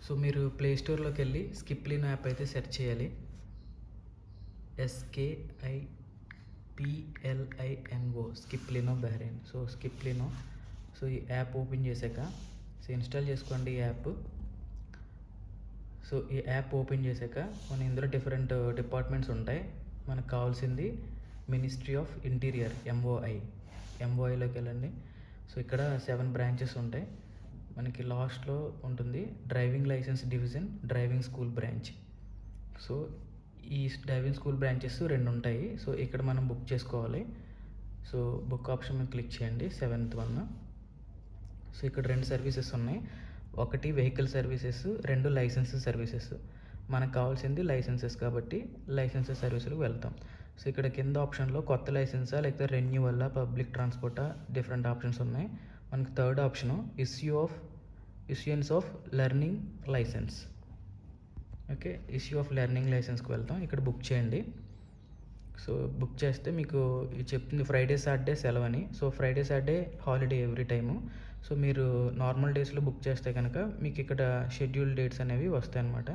So మీరు play స్టోర్లోకి వెళ్ళి స్కిప్లినో యాప్ అయితే సెర్చ్ చేయాలి. SKIPLINO Skiplino Bahrain. So Skiplino. So ఈ యాప్ ఓపెన్ చేశాక సో ఇన్స్టాల్ చేసుకోండి ఈ యాప్. సో ఈ యాప్ ఓపెన్ చేశాక మన ఇందులో డిఫరెంట్ డిపార్ట్మెంట్స్ ఉంటాయి. మనకు కావాల్సింది మినిస్ట్రీ ఆఫ్ ఇంటీరియర్ ఎంఓఐలోకి వెళ్ళండి. సో ఇక్కడ 7 బ్రాంచెస్ ఉంటాయి. మనకి లాస్ట్లో ఉంటుంది driving licence division, driving school branch. So ఈ డ్రైవింగ్ స్కూల్ బ్రాంచెస్ 2 ఉంటాయి. సో ఇక్కడ మనం బుక్ చేసుకోవాలి. సో బుక్ ఆప్షన్ మీద క్లిక్ చేయండి, 7th వన్. సో ఇక్కడ 2 సర్వీసెస్ ఉన్నాయి. ఒకటి వెహికల్ సర్వీసెస్, 2 లైసెన్స్ సర్వీసెస్. మనకు కావాల్సింది లైసెన్సెస్ కాబట్టి లైసెన్సెస్ సర్వీసులకు వెళ్తాం. సో ఇక్కడ కింద ఆప్షన్లో కొత్త లైసెన్సా లేకపోతే రెన్యూవల్లా, పబ్లిక్ ట్రాన్స్పోర్టా, డిఫరెంట్ ఆప్షన్స్ ఉన్నాయి. మనకి third option issuance of learning licence. Okay, issue of learning లైసెన్స్కి వెళ్తాం. ఇక్కడ బుక్ చేయండి. సో బుక్ చేస్తే మీకు చెప్తుంది ఫ్రైడే సాటర్డే సెలవని. So Friday Saturday holiday every time. So మీరు నార్మల్ డేస్లో బుక్ చేస్తే కనుక మీకు ఇక్కడ షెడ్యూల్ డేట్స్ అనేవి వస్తాయి అన్నమాట.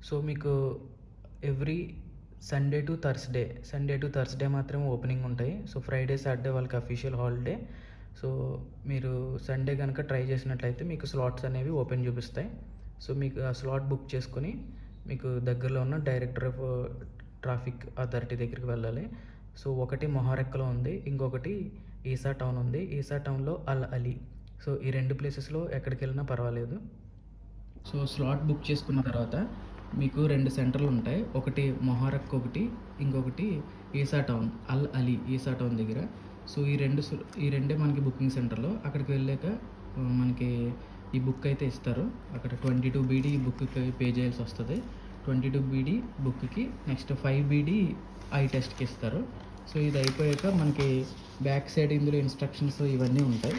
సో మీకు ఎవ్రీ సండే టు థర్స్డే మాత్రమే ఓపెనింగ్ ఉంటాయి. సో ఫ్రైడే సాటర్డే వాళ్ళకి అఫీషియల్ హాలిడే. సో మీరు సండే కనుక ట్రై చేసినట్లయితే మీకు స్లాట్స్ అనేవి ఓపెన్ చూపిస్తాయి. సో మీకు ఆ స్లాట్ బుక్ చేసుకొని మీకు దగ్గరలో ఉన్న డైరెక్టర్ ఆఫ్ ట్రాఫిక్ అథారిటీ దగ్గరికి వెళ్ళాలి. సో ఒకటి మొహారెక్కలో ఉంది, ఇంకొకటి ఈసా టౌన్ ఉంది. ఈసా టౌన్లో అల్ అలీ. సో ఈ 2 ప్లేసెస్లో ఎక్కడికి వెళ్ళినా పర్వాలేదు. సో స్లాట్ బుక్ చేసుకున్న తర్వాత మీకు 2 సెంటర్లు ఉంటాయి. ఒకటి మొహారక్, ఇంకొకటి ఈసా టౌన్, అల్ అలీ ఈసా టౌన్ దగ్గర. సో ఈ రెండే మనకి బుకింగ్ సెంటర్లో. అక్కడికి వెళ్ళాక మనకి ఈ బుక్ అయితే ఇస్తారు. అక్కడ 22 BD బుక్కి పే చేయాల్సి వస్తుంది. 22 BD బుక్కి, నెక్స్ట్ 5 BD ఐ టెస్ట్కి ఇస్తారు. సో ఇది అయిపోయాక మనకి బ్యాక్ సైడ్ ఇందులో ఇన్స్ట్రక్షన్స్ ఇవన్నీ ఉంటాయి.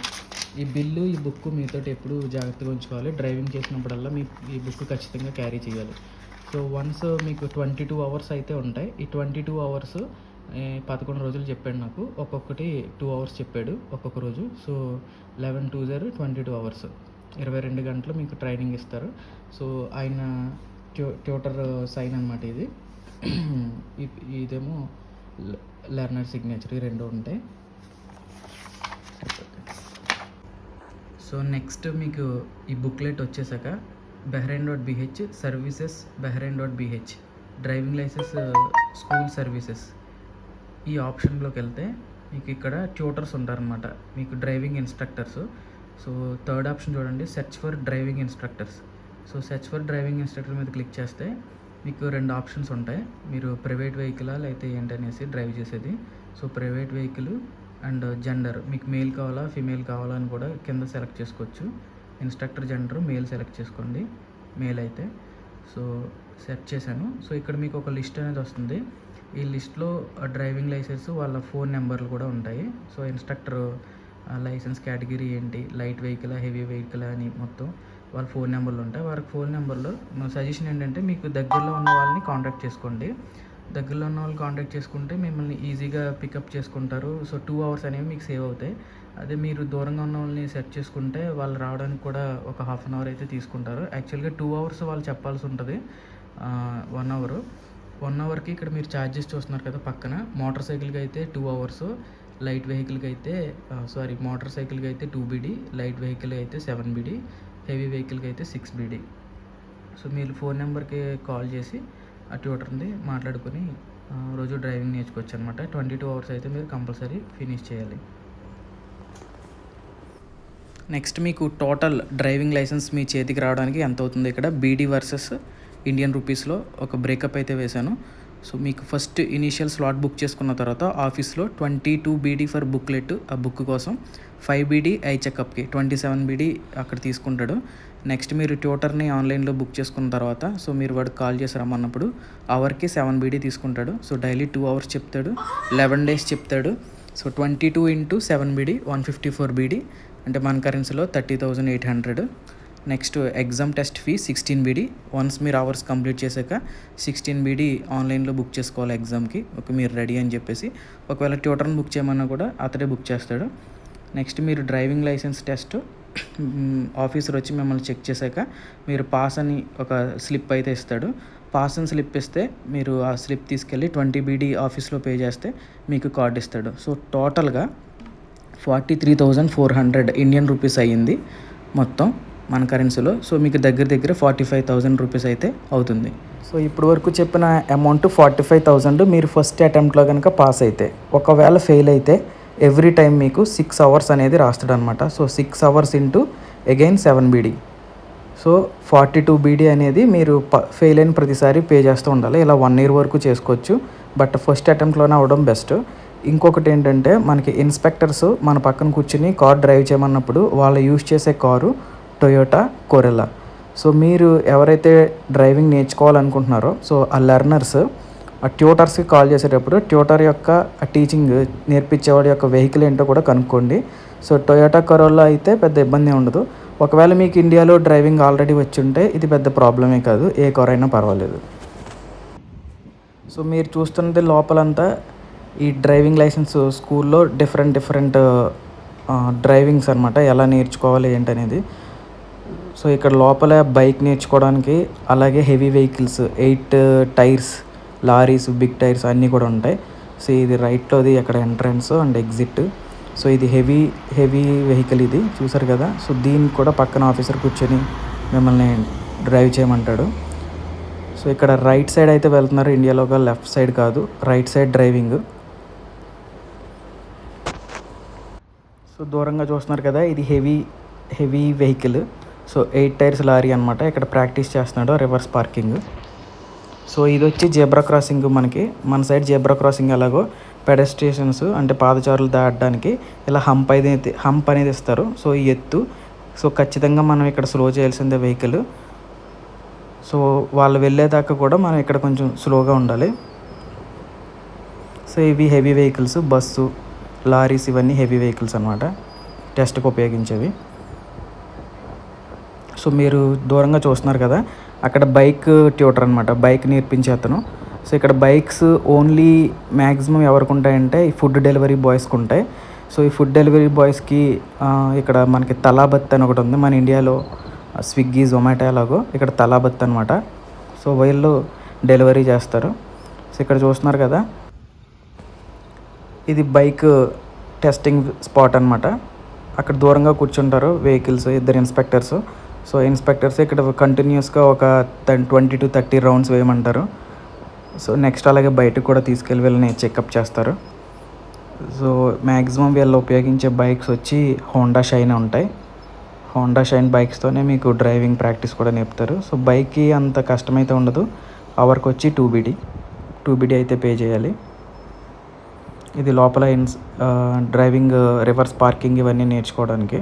ఈ బిల్లు, ఈ బుక్ మీతో ఎప్పుడు జాగ్రత్తగా ఉంచుకోవాలి. డ్రైవింగ్ చేసినప్పుడల్లా ఈ బుక్ ఖచ్చితంగా క్యారీ చేయాలి. సో వన్స్ మీకు 22 అవర్స్ అయితే ఉంటాయి. ఈ 22 అవర్స్ 11 రోజులు చెప్పాడు నాకు. ఒక్కొక్కటి 2 అవర్స్ చెప్పాడు ఒక్కొక్క రోజు. సో 11 2 22 అవర్స్, 22 గంటలు మీకు ట్రైనింగ్ ఇస్తారు. సో ఆయన ట్యూటర్ సైన్ అనమాట ఇది. ఇదేమో లెర్నర్ సిగ్నేచర్, ఈ 2 ఉంటాయి. సో నెక్స్ట్ మీకు ఈ బుక్లెట్ వచ్చేసాక bahrain.bh services, bahrain.bh driving licence school services, ఈ ఆప్షన్లోకి వెళ్తే మీకు ఇక్కడ ట్యూటర్స్ ఉంటారనమాట, మీకు driving instructors. So third option చూడండి, search for driving instructors. So search for driving instructor మీద క్లిక్ చేస్తే మీకు 2 ఆప్షన్స్ ఉంటాయి. మీరు ప్రైవేట్ వెహికలా లేకపోతే ఏంటనేసి డ్రైవ్ చేసేది. So private vehicle and gender, మీకు మేల్ కావాలా ఫీమేల్ కావాలా అని కూడా కింద సెలెక్ట్ చేసుకోవచ్చు. ఇన్స్ట్రక్టర్ జెండర్ మేల్ సెలెక్ట్ చేసుకోండి, మేల్ అయితే. సో సెర్చ్ చేశాను. సో ఇక్కడ మీకు ఒక లిస్ట్ అనేది వస్తుంది. ఈ లిస్ట్లో డ్రైవింగ్ లైసెన్స్, వాళ్ళ ఫోన్ నెంబర్లు కూడా ఉంటాయి. సో ఇన్స్ట్రక్టర్ లైసెన్స్ కేటగిరీ ఏంటి, లైట్ వెహికల్, హెవీ వెహికల్ అని మొత్తం వాళ్ళ ఫోన్ నెంబర్లు ఉంటాయి. వాళ్ళకి ఫోన్ నెంబర్లో సజెషన్ ఏంటంటే మీకు దగ్గరలో ఉన్న వాళ్ళని కాంటాక్ట్ చేసుకోండి. దగ్గరలో ఉన్న వాళ్ళు కాంటాక్ట్ చేసుకుంటే మిమ్మల్ని ఈజీగా పికప్ చేసుకుంటారు. సో 2 అవర్స్ అనేవి మీకు సేవ్ అవుతాయి. అదే మీరు దూరంగా ఉన్న వాళ్ళని సెర్చ్ చేసుకుంటే వాళ్ళు రావడానికి కూడా ఒక హాఫ్ అన్ అవర్ అయితే తీసుకుంటారు. యాక్చువల్గా 2 అవర్స్ వాళ్ళు చెప్పాల్సి ఉంటుంది, 1 అవర్. 1 అవర్కి ఇక్కడ మీరు ఛార్జెస్ చూస్తున్నారు కదా పక్కన. మోటార్ సైకిల్కి అయితే 2 అవర్స్, లైట్ వెహికల్కి అయితే మోటార్ సైకిల్కి అయితే 2 BD, లైట్ వెహికల్ అయితే 7 BD, హెవీ వెహికల్కి అయితే 6 BD. సో మీరు ఫోన్ నెంబర్కి కాల్ చేసి ఆ ట్యూటర్ని మాట్లాడుకొని రోజు డ్రైవింగ్ నేర్చుకోవచ్చు అనమాట. 22 అవర్స్ అయితే మీరు కంపల్సరీ ఫినిష్ చేయాలి. నెక్స్ట్ మీకు టోటల్ డ్రైవింగ్ లైసెన్స్ మీ చేతికి రావడానికి ఎంత అవుతుంది, ఇక్కడ BD వర్సెస్ ఇండియన్ రూపీస్లో ఒక బ్రేకప్ అయితే వేశాను. సో మీకు ఫస్ట్ ఇనీషియల్ స్లాట్ బుక్ చేసుకున్న తర్వాత ఆఫీస్లో 22 BD ఫర్ బుక్లెట్, ఆ బుక్ కోసం 5 BD ఐ చెకప్కి, 27 BD అక్కడ తీసుకుంటాడు. నెక్స్ట్ మీరు ట్యూటర్ని ఆన్లైన్లో బుక్ చేసుకున్న తర్వాత సో మీరు వాడికి కాల్ చేసి రమ్మన్నప్పుడు అవర్కి 7 BD తీసుకుంటాడు. సో డైలీ 2 అవర్స్ చెప్తాడు, 11 డేస్ చెప్తాడు. సో 22 × 7 BD 154 BD, అంటే మన కరెన్సీలో 30,800. Next exam test fee 16 BD. Once మీరు అవర్స్ కంప్లీట్ చేశాక 16 BD ఆన్లైన్లో బుక్ చేసుకోవాలి ఎగ్జామ్కి. మీరు రెడీ అని చెప్పేసి. ఒకవేళ ట్యూటర్ని బుక్ చేయమన్నా కూడా అతడే బుక్ చేస్తాడు. నెక్స్ట్ మీరు డ్రైవింగ్ లైసెన్స్ టెస్ట్ ఆఫీసర్ వచ్చి మిమ్మల్ని చెక్ చేశాక మీరు పాస్ అని ఒక స్లిప్ అయితే ఇస్తాడు. పాస్ అని స్లిప్ ఇస్తే మీరు ఆ స్లిప్ తీసుకెళ్ళి 20 బీడీ ఆఫీస్లో పే చేస్తే మీకు కార్డ్ ఇస్తాడు. సో టోటల్గా 43,400 ఇండియన్ రూపీస్ అయ్యింది మొత్తం మన కరెన్సీలో. సో మీకు దగ్గర దగ్గర 45,000 రూపీస్ అయితే అవుతుంది. సో ఇప్పుడు వరకు చెప్పిన అమౌంట్ 45,000 మీరు ఫస్ట్ అటెంప్ట్లో కనుక పాస్ అయితే. ఒకవేళ ఫెయిల్ అయితే ఎవ్రీ టైం మీకు 6 అవర్స్ అనేది రాస్తాడనమాట. So 6 hours into again 7 BD. So 42 BD అనేది మీరు ఫెయిల్ అయిన ప్రతిసారి పే చేస్తూ ఉండాలి. ఇలా 1 ఇయర్ వరకు చేసుకోవచ్చు. బట్ ఫస్ట్ అటెంప్ట్లోనే అవ్వడం బెస్ట్. ఇంకొకటి ఏంటంటే మనకి ఇన్స్పెక్టర్స్ మన పక్కన కూర్చుని కార్ డ్రైవ్ చేయమన్నప్పుడు వాళ్ళు యూజ్ చేసే కారు టొయోటా కొరెలా. సో మీరు ఎవరైతే డ్రైవింగ్ నేర్చుకోవాలనుకుంటున్నారో సో ఆ లెర్నర్స్ ఆ ట్యూటర్స్కి కాల్ చేసేటప్పుడు ట్యూటర్ యొక్క టీచింగ్ నేర్పించేవాడి యొక్క వెహికల్ ఏంటో కూడా కనుక్కోండి. సో టొయోటా కొరెలా అయితే పెద్ద ఇబ్బంది ఉండదు. ఒకవేళ మీకు ఇండియాలో డ్రైవింగ్ ఆల్రెడీ వచ్చి ఉంటే ఇది పెద్ద ప్రాబ్లమే కాదు, ఏ కార్ అయినా పర్వాలేదు. సో మీరు చూస్తున్నది లోపలంతా ఈ డ్రైవింగ్ లైసెన్స్ స్కూల్లో డిఫరెంట్ డ్రైవింగ్స్ అనమాట, ఎలా నేర్చుకోవాలి ఏంటనేది. సో ఇక్కడ లోపల బైక్ నేర్చుకోవడానికి అలాగే heavy vehicles 8 tyres lorries big tyres అన్నీ కూడా ఉంటాయి. సో ఇది రైట్లోది అక్కడ ఎంట్రన్స్ అండ్ ఎగ్జిట్. సో ఇది హెవీ వెహికల్ ఇది చూసారు కదా. సో దీనికి కూడా పక్కన ఆఫీసర్ కూర్చొని మిమ్మల్ని డ్రైవ్ చేయమంటాడు. సో ఇక్కడ రైట్ సైడ్ అయితే వెళ్తున్నారు ఇండియాలోగా, లెఫ్ట్ సైడ్ కాదు, రైట్ సైడ్ డ్రైవింగ్. సో దూరంగా చూస్తున్నారు కదా, ఇది heavy vehicle. So 8 tyres lorry అనమాట. ఇక్కడ ప్రాక్టీస్ చేస్తున్నాడు రివర్స్ పార్కింగ్. సో ఇది వచ్చి జెబ్రా క్రాసింగ్. మన సైడ్ జెబ్రా క్రాసింగ్ ఎలాగో పెడస్ట్రేషన్స్ అంటే పాదచారులు దాటడానికి ఇలా హంప్ అనేది ఇస్తారు. సో ఈ ఎత్తు. సో ఖచ్చితంగా మనం ఇక్కడ స్లో చేయాల్సిందే వెహికల్. సో వాళ్ళు వెళ్ళేదాకా కూడా మనం ఇక్కడ కొంచెం స్లోగా ఉండాలి. సో ఇవి హెవీ వెహికల్స్, బస్సు లారీస్ ఇవన్నీ హెవీ వెహికల్స్ అనమాట, టెస్ట్కి ఉపయోగించేవి. సో మీరు దూరంగా చూస్తున్నారు కదా, అక్కడ బైక్ ట్యూటర్ అనమాట, బైక్ నేర్పించే అతను. సో ఇక్కడ బైక్స్ ఓన్లీ మ్యాక్సిమం ఎవరికి ఉంటాయంటే ఈ ఫుడ్ డెలివరీ బాయ్స్కి ఉంటాయి. సో ఈ ఫుడ్ డెలివరీ బాయ్స్కి ఇక్కడ మనకి తలాబత్ అని ఒకటి ఉంది. మన ఇండియాలో స్విగ్గీ జొమాటో ఎలాగో ఇక్కడ తలాబత్ అనమాట. సో వీళ్ళు డెలివరీ చేస్తారు. సో ఇక్కడ చూస్తున్నారు కదా, ఇది బైక్ టెస్టింగ్ స్పాట్ అనమాట. అక్కడ దూరంగా కూర్చుంటారు వెహికల్స్, 2 ఇన్స్పెక్టర్స్. సో ఇన్స్పెక్టర్స్ ఇక్కడ కంటిన్యూస్గా ఒక 20 to 30 రౌండ్స్ వేయమంటారు. సో నెక్స్ట్ అలాగే బయటకు కూడా తీసుకెళ్ళి వీళ్ళని చెకప్ చేస్తారు. సో మ్యాక్సిమం వీళ్ళు ఉపయోగించే బైక్స్ వచ్చి హోండా షైన్ ఉంటాయి. హోండా షైన్ బైక్స్తోనే మీకు డ్రైవింగ్ ప్రాక్టీస్ కూడా నేర్పుతారు. సో బైక్కి అంత కష్టమైతే ఉండదు. అవర్కి వచ్చి 2 బీడీ అయితే పే చేయాలి. ఇది లోపల డ్రైవింగ్ రివర్స్ పార్కింగ్ ఇవన్నీ నేర్చుకోవడానికి.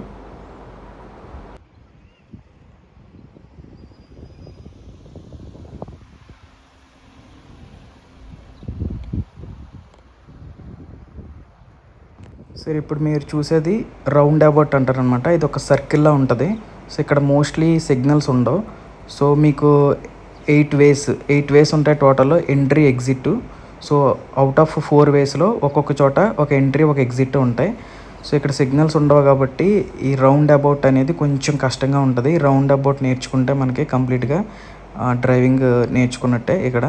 సరే ఇప్పుడు మీరు చూసేది రౌండ్ అబౌట్ అంటారు అనమాట. ఇది ఒక సర్కిల్లా ఉంటుంది. సో ఇక్కడ మోస్ట్లీ సిగ్నల్స్ ఉండవు. సో మీకు 8 వేస్ ఉంటాయి total, entry exit. So out of 4 వేస్లో ఒక్కొక్క చోట ఒక ఎంట్రీ ఒక ఎగ్జిట్ ఉంటాయి. సో ఇక్కడ సిగ్నల్స్ ఉండవు కాబట్టి ఈ రౌండ్ అబౌట్ అనేది కొంచెం కష్టంగా ఉంటుంది. రౌండ్ అబౌట్ నేర్చుకుంటే మనకి కంప్లీట్గా డ్రైవింగ్ నేర్చుకున్నట్టే ఇక్కడ.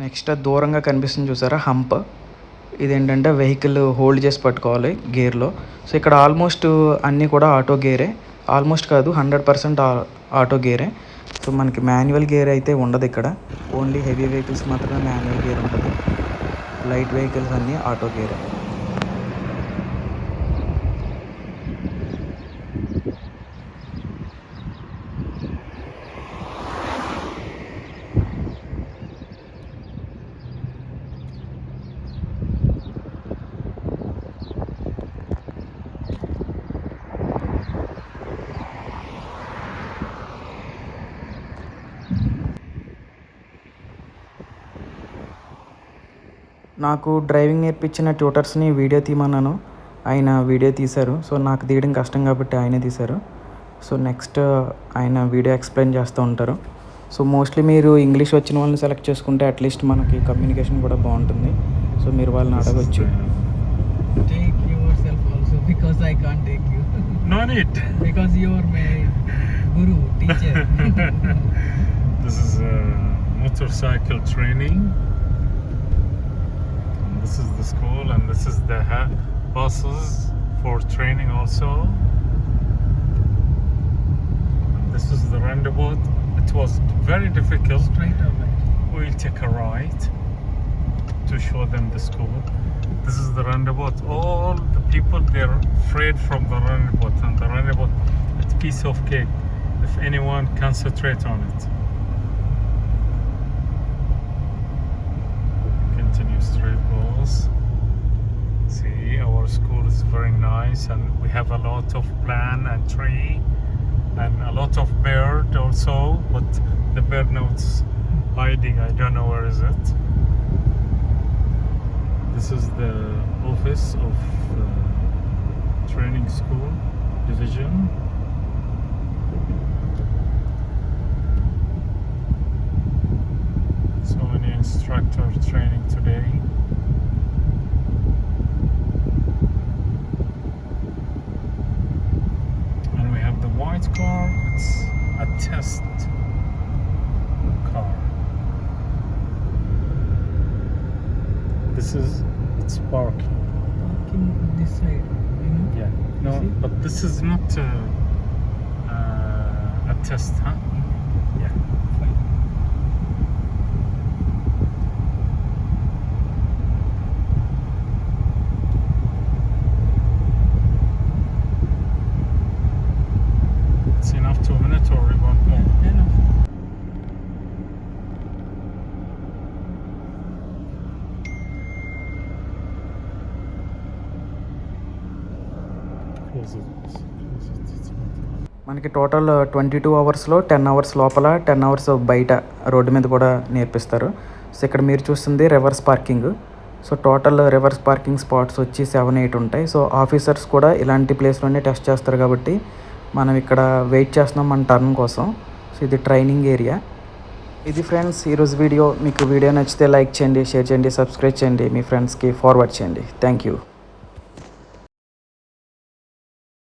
నెక్స్ట్ దూరంగా కనిపిస్తుంది చూసారా హంప్, ఇదేంటంటే వెహికల్ హోల్డ్ చేసి పట్టుకోవాలి గేర్లో. సో ఇక్కడ ఆల్మోస్ట్ అన్నీ కూడా ఆటో గేరే, ఆల్మోస్ట్ కాదు 100% ఆటో గేరే. సో మనకి మాన్యువల్ గేర్ అయితే ఉండదు ఇక్కడ, ఓన్లీ హెవీ వెహికల్స్ మాత్రమే మాన్యువల్ గేర్ ఉంటుంది. లైట్ వెహికల్స్ అన్నీ ఆటో గేరే. నాకు డ్రైవింగ్ నేర్పించిన ట్యూటర్స్ని వీడియో తీయమన్నాను, ఆయన వీడియో తీశారు. సో నాకు తీయడం కష్టం కాబట్టి ఆయనే తీశారు. సో నెక్స్ట్ ఆయన వీడియో ఎక్స్ప్లెయిన్ చేస్తూ ఉంటారు. సో మోస్ట్లీ మీరు ఇంగ్లీష్ వచ్చిన వాళ్ళని సెలెక్ట్ చేసుకుంటే అట్లీస్ట్ మనకి కమ్యూనికేషన్ కూడా బాగుంటుంది. సో మీరు వాళ్ళని అడగచ్చు. Take yourself also because I can't take you. No need. Because you are my guru, teacher. This is motorcycle training. And this is the school, and this is the buses for training also. And this is the roundabout. It was very difficult. Straight or right? We'll take a right to show them the school. This is the roundabout. All the people, they're afraid from the roundabout, and the roundabout, it's a piece of cake if anyone concentrate on it. Continue straight balls. See, our school is very nice, and we have a lot of plant and tree and a lot of bird also, but the bird now it's hiding. I don't know where is it. This is the office of training school division. So many instructor training today. And we have the white car. It's a test car. This is it's parking. Parking this side, you know? Yeah. No, see? but this is not a test, huh? Yeah. Fine. It's enough 2 minutes, or we want more? Enough. Close it. Close it. It's మనకి total 22 అవర్స్లో 10 hours లోపల 10 hours బయట road మీద కూడా నేర్పిస్తారు. So ఇక్కడ మీరు చూస్తుంది reverse parking. So total reverse parking spots వచ్చి 7-8 ఉంటాయి. సో ఆఫీసర్స్ కూడా ఇలాంటి ప్లేస్లోనే టెస్ట్ చేస్తారు కాబట్టి మనం ఇక్కడ వెయిట్ చేస్తున్నాం మన టర్న్ కోసం. సో ఇది ట్రైనింగ్ ఏరియా. ఇది ఫ్రెండ్స్ ఈరోజు వీడియో. మీకు వీడియో నచ్చితే లైక్ చేయండి, షేర్ చేయండి, సబ్స్క్రైబ్ చేయండి, మీ ఫ్రెండ్స్కి ఫార్వర్డ్ చేయండి. Thank you.